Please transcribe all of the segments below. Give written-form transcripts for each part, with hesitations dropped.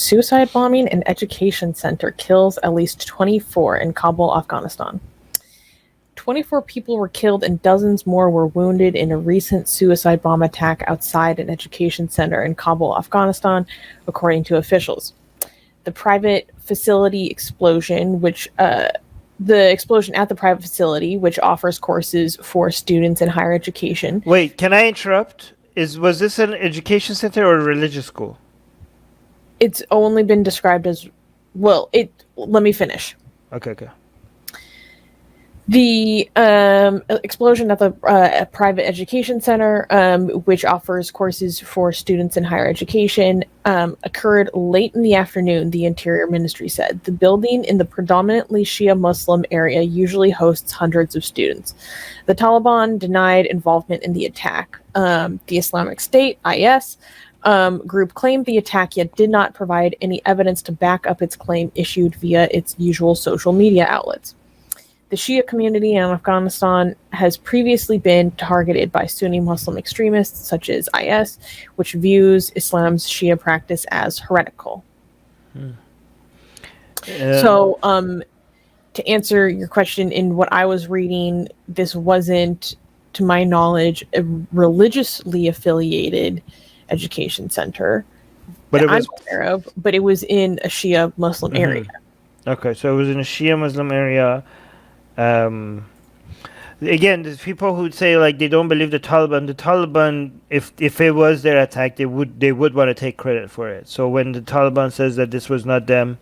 suicide bombing in education center kills at least 24 in Kabul, Afghanistan. 24 people were killed and dozens more were wounded in a recent suicide bomb attack outside an education center in Kabul, Afghanistan, according to officials. The private facility explosion, the explosion at the private facility, which offers courses for students in higher education. Wait, can I interrupt? Was this an education center or a religious school? It's only been described as, let me finish. Okay. The explosion at the private education center, which offers courses for students in higher education, occurred late in the afternoon, the Interior Ministry said. The building in the predominantly Shia Muslim area usually hosts hundreds of students. The Taliban denied involvement in the attack. The Islamic State, IS, group claimed the attack, yet did not provide any evidence to back up its claim issued via its usual social media outlets. The Shia community in Afghanistan has previously been targeted by Sunni Muslim extremists such as IS, which views Islam's Shia practice as heretical. So, to answer your question, in what I was reading, this wasn't, to my knowledge, a religiously affiliated education center but I'm aware of, but it was in a Shia Muslim area. Okay, so it was in a Shia Muslim area. Again, there's people who say like they don't believe the Taliban. The Taliban, if it was their attack, they would want to take credit for it. So when the Taliban says that this was not them,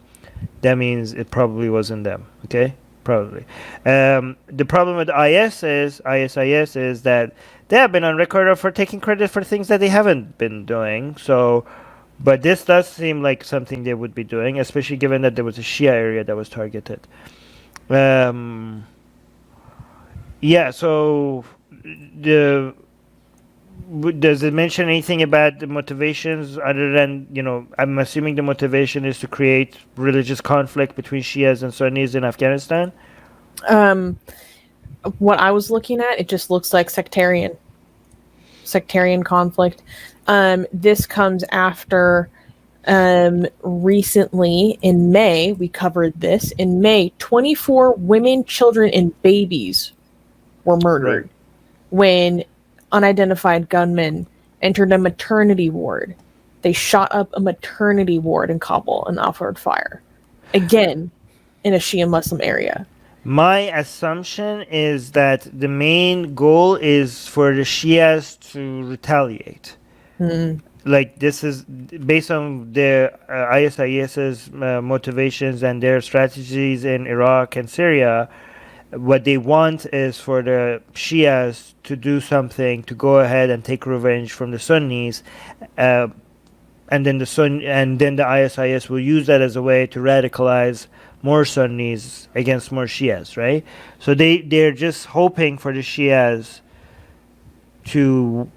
that means it probably wasn't them. Okay, probably. The problem with ISIS is that they have been on record for taking credit for things that they haven't been doing. So, but this does seem like something they would be doing, especially given that there was a Shia area that was targeted. Yeah, so does it mention anything about the motivations other than, I'm assuming the motivation is to create religious conflict between Shias and Sunnis in Afghanistan? What I was looking at, it just looks like sectarian conflict. This comes after recently in May, we covered this. In May, 24 women, children, and babies were murdered when unidentified gunmen entered a maternity ward. They shot up a maternity ward in Kabul and offered fire. Again, in a Shia Muslim area. My assumption is that the main goal is for the Shias to retaliate. Like this is based on their ISIS's motivations and their strategies in Iraq and Syria. What they want is for the Shias to do something, to go ahead and take revenge from the Sunnis, and then the ISIS will use that as a way to radicalize more Sunnis against more Shias, right? So they're just hoping for the Shias to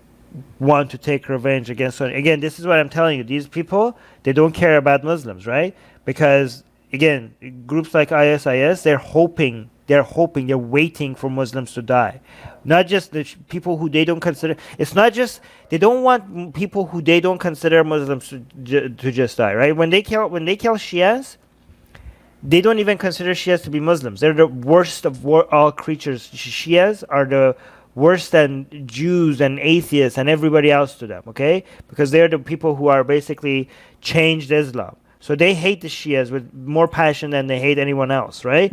want to take revenge against Sunni. Again, this is what I'm telling you. These people, they don't care about Muslims, right? Because again, groups like ISIS, they're waiting for Muslims to die. Not just the people who they don't consider. It's not just they don't want people who they don't consider Muslims to just die, right? When they kill Shias, they don't even consider Shias to be Muslims. They're the worst of all creatures. Shias are the worse than Jews and atheists and everybody else to them, okay? Because they're the people who are basically changed Islam. So they hate the Shias with more passion than they hate anyone else, right?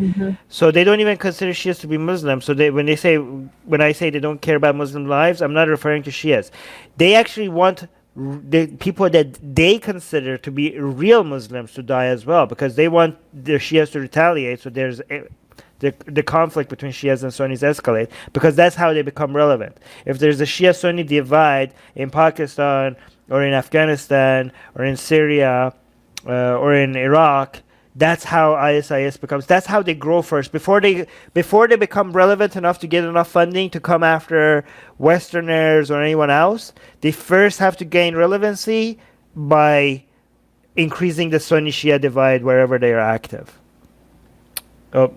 So they don't even consider Shias to be Muslims. So when I say they don't care about Muslim lives, I'm not referring to Shias. They actually want the people that they consider to be real Muslims to die as well, because they want the Shias to retaliate. So there's the conflict between Shias and Sunnis escalate, because that's how they become relevant. If there's a Shia-Sunni divide in Pakistan or in Afghanistan or in Syria or in Iraq, that's how ISIS becomes. That's how they grow first. Before they become relevant enough to get enough funding to come after Westerners or anyone else, they first have to gain relevancy by increasing the Sunni-Shia divide wherever they are active. Oh,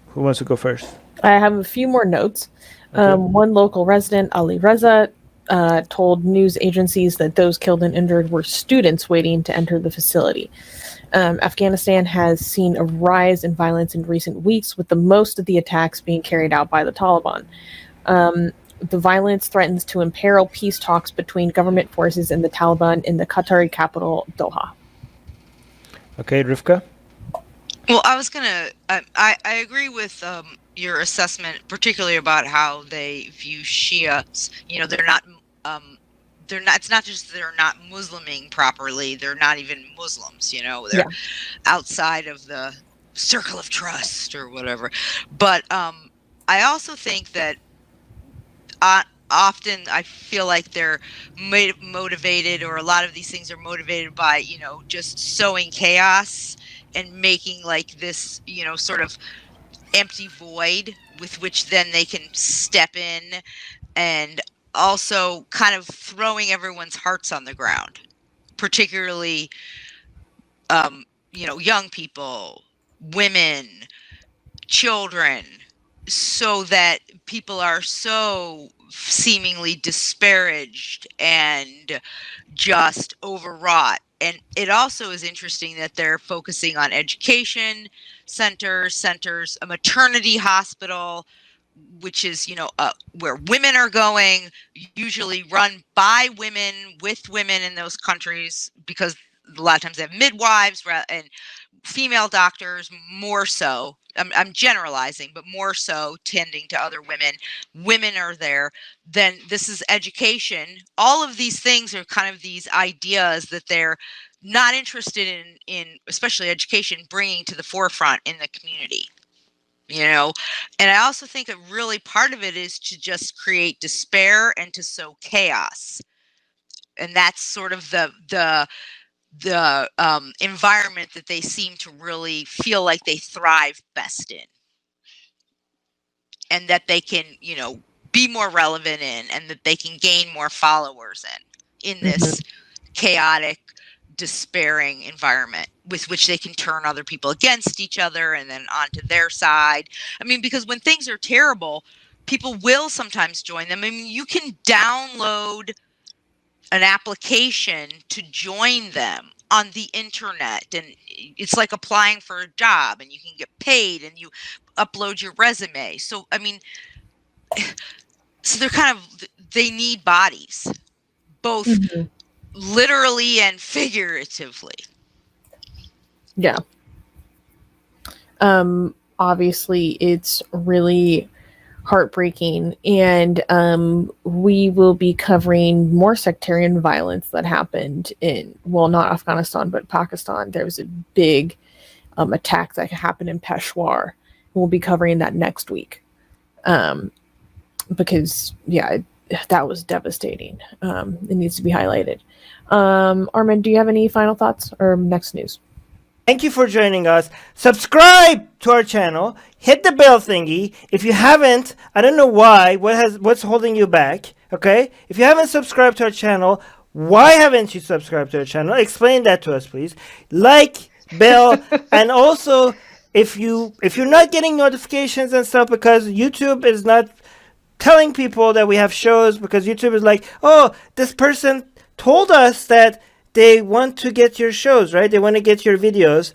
who wants to go first? I have a few more notes. Okay. One local resident, Ali Reza, told news agencies that those killed and injured were students waiting to enter the facility. Afghanistan has seen a rise in violence in recent weeks, with the most of the attacks being carried out by the Taliban. The violence threatens to imperil peace talks between government forces and the Taliban in the Qatari capital, Doha. Okay, Rivka? Well, I was gonna. I agree with your assessment, particularly about how they view Shias. You know, they're not. They're not. It's not just they're not Musliming properly. They're not even Muslims. You know, they're outside of the circle of trust or whatever. But I also think that often I feel like they're motivated, or a lot of these things are motivated by, you know, just sowing chaos and making like this, you know, sort of empty void with which then they can step in, and also kind of throwing everyone's hearts on the ground, particularly, you know, young people, women, children, so that people are so seemingly disparaged and just overwrought. And it also is interesting that they're focusing on education centers, a maternity hospital, which is, you know, where women are going, usually run by women, with women in those countries, because a lot of times they have midwives and female doctors, more so. I'm generalizing, but more so tending to other women. Women are there. Then this is education. All of these things are kind of these ideas that they're not interested in especially education, bringing to the forefront in the community. You know, and I also think that really part of it is to just create despair and to sow chaos. And that's sort of the environment that they seem to really feel like they thrive best in, and that they can, you know, be more relevant in, and that they can gain more followers in this chaotic, despairing environment with which they can turn other people against each other and then onto their side. I mean, because when things are terrible, people will sometimes join them. I mean, you can download an application to join them on the internet, and it's like applying for a job, and you can get paid, and you upload your resume. So I mean, so they're kind of, they need bodies, both literally and figuratively. Yeah. Obviously it's really heartbreaking, and we will be covering more sectarian violence that happened in, well, not Afghanistan, but Pakistan. There was a big attack that happened in Peshawar. We'll be covering that next week, because that was devastating. It needs to be highlighted. Armin, do you have any final thoughts or next news? Thank you for joining us. Subscribe to our channel. Hit the bell thingy. If you haven't, I don't know why. What's holding you back? Okay? If you haven't subscribed to our channel, why haven't you subscribed to our channel? Explain that to us, please. Like, bell, and also if you're not getting notifications and stuff because YouTube is not telling people that we have shows, because YouTube is like, oh, this person told us that they want to get your shows, right? They want to get your videos,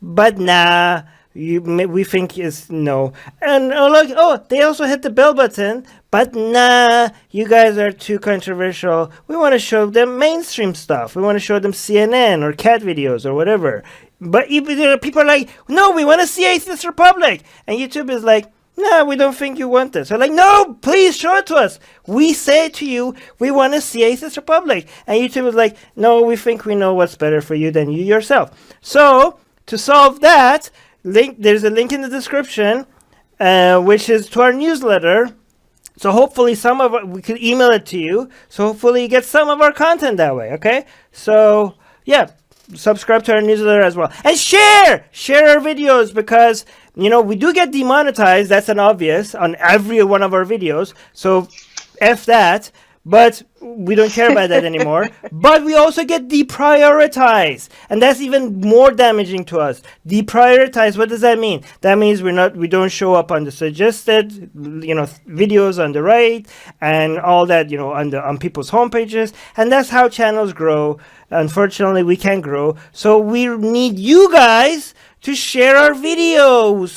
but nah, we think is no. And look, they also hit the bell button, but nah, you guys are too controversial. We want to show them mainstream stuff. We want to show them CNN or cat videos or whatever. But people are like, no, we want to see Atheist Republic. And YouTube is like, no, we don't think you want this. They're like, no, please show it to us. We say to you, we want to see Atheist Republic. And YouTube is like, no, we think we know what's better for you than you yourself. So, to solve that, there's a link in the description, which is to our newsletter. So hopefully we could email it to you. So hopefully you get some of our content that way, okay? So, yeah, subscribe to our newsletter as well. And share our videos, because we do get demonetized. That's an obvious on every one of our videos. So F that. but we don't care about that anymore. But we also get deprioritized, and that's even more damaging to us. Deprioritized, what does that mean? That means we don't show up on the suggested, videos on the right and all that, on people's homepages, and that's how channels grow. Unfortunately, we can't grow, so we need you guys to share our videos.